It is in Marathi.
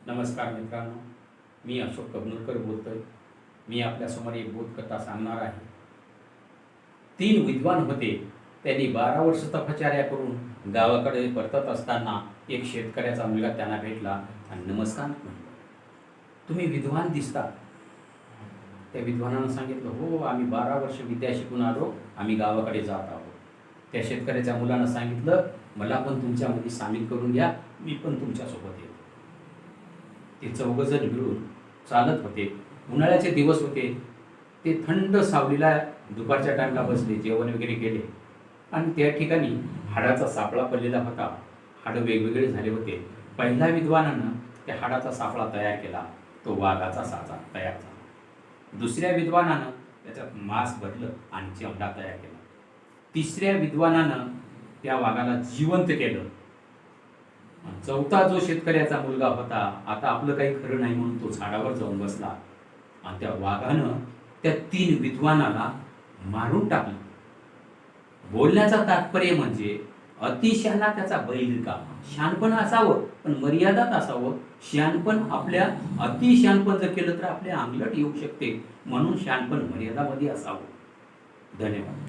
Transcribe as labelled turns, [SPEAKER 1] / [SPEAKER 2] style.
[SPEAKER 1] नमस्कार मित्रांनो, मी अशोक कबनूरकर बोलतोय. मी आपल्यासमोर एक बोधकथा सांगणार आहे. 3 विद्वान होते. त्यांनी 12 वर्ष तपश्चर्या करून गावाकडे परतत असताना एक शेतकऱ्याचा मुलगा त्यांना भेटला आणि नमस्कार म्हणला. तुम्ही विद्वान दिसता. त्या विद्वानानं सांगितलं, हो आम्ही 12 वर्ष विद्या शिकून आलो, आम्ही गावाकडे जात आहोत. त्या शेतकऱ्याच्या मुलानं सांगितलं, मला पण तुमच्यामध्ये सामील करून घ्या, मी पण तुमच्यासोबत येतो. ते चौघजण मिळून चालत होते. उन्हाळ्याचे दिवस होते. ते थंड सावलीला दुपारच्या टाईमला बसले, जेवण वगैरे केले आणि त्या ठिकाणी हाडाचा सापळा पडलेला होता. हाडं वेगवेगळे झाले होते. पहिल्या विद्वानानं त्या हाडाचा सापळा तयार केला, तो वाघाचा साचा तयार झाला. दुसऱ्या विद्वानानं त्याच्यात मांस भरलं आणि चमडा तयार केला. तिसऱ्या विद्वानानं त्या वाघाला जिवंत केलं. चौथा जो शेतकऱ्याचा मुलगा होता, आता आपलं काही खरं नाही म्हणून तो झाडावर जाऊन बसला आणि त्या वाघानं त्या 3 विद्वानाला मारून टाकलं. बोलण्याचा तात्पर्य म्हणजे अतिशहाणा त्याचा बैल रिकामा. शहाणपण असावं पण मर्यादात असावं. शहाणपण आपल्या अतिशहाणपण जर केलं तर आपल्या अंगलट येऊ शकते, म्हणून शहाणपण मर्यादामध्ये असावं. धन्यवाद.